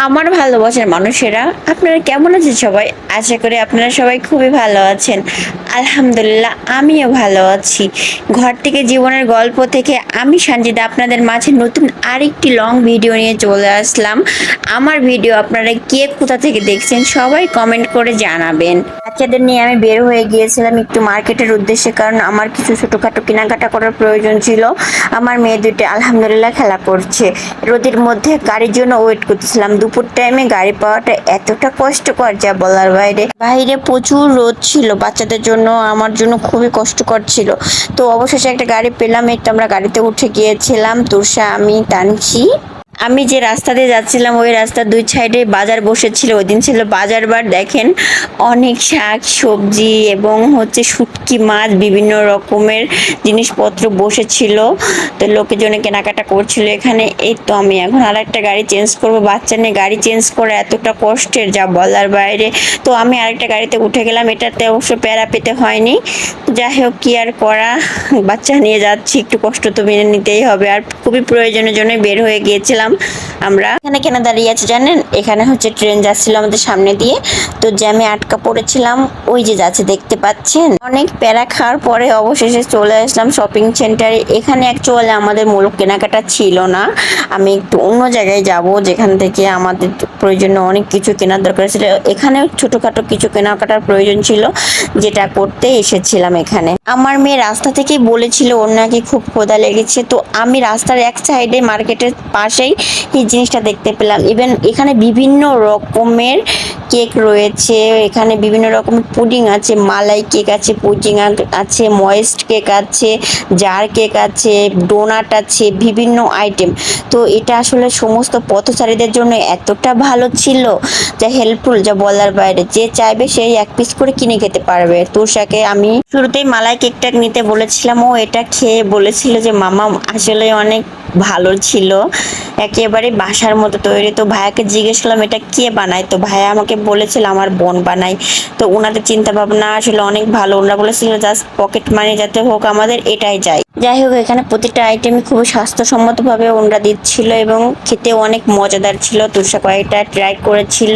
আমার ভালোবাসার মানুষেরা, আপনারা কেমন আছেন সবাই? আশা করি আপনারা সবাই খুবই ভালো আছেন। আলহামদুলিল্লাহ, আমিও ভালো আছি। ঘর থেকে জীবনের গল্প থেকে আমি সঞ্জিতা আপনাদের মাঝে নতুন আরেকটি লং ভিডিও নিয়ে চলে আসলাম। আমার ভিডিও আপনারা কে কোথা থেকে দেখছেন সবাই কমেন্ট করে জানাবেন। বাচ্চাদের নিয়ে আমি বের হয়ে গিয়েছিলাম একটু মার্কেটের উদ্দেশ্যে, কারণ আমার কিছু ছোটখাটো কেনাকাটা করার প্রয়োজন ছিল। আমার মেয়ে দুটো আলহামদুলিল্লাহ খেলা করছে। রোদের মধ্যে গাড়ির জন্য ওয়েট করতেছিলাম। দুপুর টাইমে গাড়ি পাওয়াটা এতটা কষ্টকর যা বলার বাইরে। বাইরে প্রচুর রোদ ছিল, বাচ্চাদের জন্য আমার জন্য খুবই কষ্টকর ছিল। তো অবশেষে একটা গাড়ি পেলাম, একটু আমরা গাড়িতে উঠে গিয়েছিলাম তুষা, আমি, তানসি। আমি যে রাস্তা দিয়ে যাচ্ছিলাম ওই রাস্তার দুই সাইডে বাজার বসেছিল। ওই দিন ছিল বাজার বার, দেখেন অনেক শাক সবজি এবং শুটকি মাছ, বিভিন্ন রকমের জিনিসপত্র বসেছিল। তো লোকজনে কেনাকাটা করছিল এখানে। এই তো আমি এখন আর একটা গাড়ি চেঞ্জ করব, বাচ্চা নিয়ে গাড়ি চেঞ্জ করে এতটা কষ্টের যা বলার বাইরে। তো আমি আরেকটা গাড়িতে উঠে গেলাম, এটাতে অবশ্য প্যারা পেতে হয়নি। যাই হোক, কি আর করা, বাচ্চা নিয়ে যাচ্ছি, একটু কষ্ট তো মেনে নিতেই হবে। আর খুবই প্রয়োজনের জন্য বের হয়ে গিয়েছিলাম আমরা। এখানে কেন দাঁড়িয়ে আছে জানেন? এখানে ট্রেন যাচ্ছিল আমাদের সামনে দিয়ে, তো জ্যামে আটকা পড়েছিলাম। ওই যে যাচ্ছে, দেখতে পাচ্ছেন। অনেক প্যারা খাওয়ার পরে অবশেষে চলে আসলাম শপিং সেন্টারে। এখানে অ্যাকচুয়ালি আমাদের মূল কেনাকাটা ছিল না, আমি একটু অন্য জায়গায় যাব যেখান থেকে আমাদের প্রয়োজনীয় অনেক কিছু কেনার দরকার ছিল। এখানে ছোটখাটো কিছু কেনাকাটার প্রয়োজন ছিল, যেটা করতে এসেছিলাম এখানে। আমার মেয়ে রাস্তা থেকেই বলেছিল ওর নাকি খুব ক্ষুধা লেগেছে। তো আমি রাস্তার এক সাইডে মার্কেটের পাশেই এই জিনিসটা দেখতে পেলাম। ইভেন এখানে বিভিন্ন রকমের কেক রয়েছে, এখানে বিভিন্ন রকমের পুডিং আছে, মালাই কেক আছে, পুডিং আছে, ময়েস্ট কেক আছে, জার কেক আছে, ডোনাট আছে, বিভিন্ন আইটেম। তো এটা আসলে সমস্ত পথচারীদের জন্য এতটা ভালো ছিল, যা হেল্পফুল যা বলার বাইরে। যে চাইবে সেই এক পিস করে কিনে খেতে পারবে। তুষাকে আমি শুরুতেই মালাই কেকটা নিতে বলেছিলাম, ও এটা খেয়ে বলেছিল যে মামা আসলে অনেক ভালো ছিল, একেবারে বাসার মতো তৈরি। তো ভাইয়াকে জিজ্ঞেস করলাম এটা কে বানায়, তো ভাইয়া আমাকে বলেছিল আমার বোন বানায়। তো ওনাদের চিন্তা ভাবনা আসলে অনেক ভালো, ওনারা বলেছিল জাস্ট পকেট মানি যাতে হোক আমাদের, এটাই চাই। যাই হোক, এখানে প্রতিটা আইটেমই খুবই স্বাস্থ্যসম্মত ভাবে ওনারা দিচ্ছিল এবং খেতে অনেক মজাদার ছিল। তুষা কয়েকটা ট্রাই করেছিল,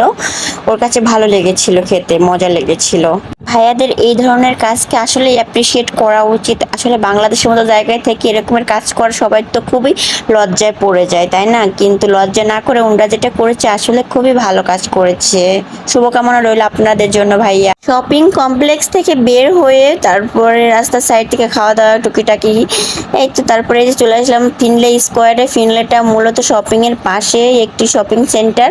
ওর কাছে ভালো লেগেছিল, খেতে মজা লেগেছিল। ভাইয়াদের এই ধরনের কাজকে আসলে অ্যাপ্রিসিয়েট করা উচিত। আসলে বাংলাদেশের মতো জায়গায় থেকে এরকমের কাজ করা সবাই তো খুবই লজ্জায় পড়ে যায়, তাই না? কিন্তু লজ্জা না করে ওনারা যেটা করেছে আসলে খুবই ভালো কাজ করেছে। শুভকামনা রইল আপনাদের জন্য ভাইয়া। শপিং কমপ্লেক্স থেকে বের হয়ে তারপরে রাস্তার সাইড থেকে খাওয়া দাওয়া টুকিটাকি, এই তো তারপরে যে চলে আসলাম ফিনলে স্কোয়ারে। ফিনলেটা মূলত শপিং এর পাশে একটি শপিং সেন্টার।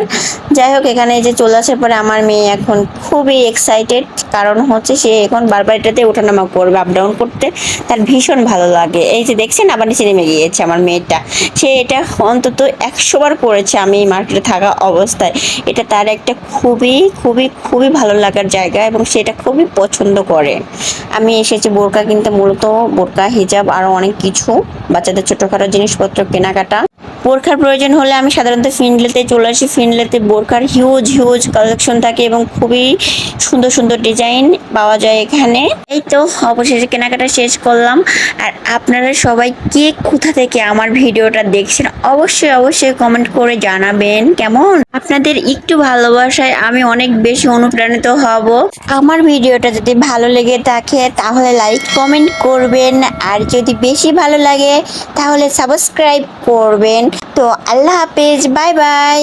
যাই হোক, এখানে যে চলে আসার পরে আমার মেয়ে এখন খুবই এক্সাইটেড, কারণ সে এখন বারবার এটাতে ওঠানামা করবে, আপ ডাউন করতে তার ভীষণ ভালো লাগে। এই যে দেখছেন আবার নিচে নেমে গিয়েছে আমার মেয়েটা। সে এটা অন্তত 100 বার করেছে আমি মার্কেটে থাকা অবস্থায়। এটা তার একটা খুবই খুবই খুবই ভালো লাগার জায়গা এবং সেটা খুবই পছন্দ করে। আমি এসেছি বোরকা কিনতে, মূলত বোরকা, হিজাব, আরো অনেক কিছু বাচ্চাদের ছোটখাটো জিনিসপত্র কেনাকাটা। বোরখার প্রয়োজন হলে আমি সাধারণত ফিনলেতে চলে আসি। ফিনলেতে বোরখার হিউজ হিউজ কালেকশন থাকে এবং খুবই সুন্দর সুন্দর ডিজাইন পাওয়া যায় এখানে। এই তো অবশেষে কেনাকাটা শেষ করলাম। আর আপনারা সবাই কে কোথা থেকে আমার ভিডিওটা দেখছেন অবশ্যই অবশ্যই কমেন্ট করে জানাবেন। কেমন, আপনাদের একটু ভালোবাসায় আমি অনেক বেশি অনুপ্রাণিত হব। আমার ভিডিওটা যদি ভালো লেগে থাকে তাহলে লাইক কমেন্ট করবেন, আর যদি বেশি ভালো লাগে তাহলে সাবস্ক্রাইব করবেন। তো আল্লাহ হাফেজ, বাই বাই।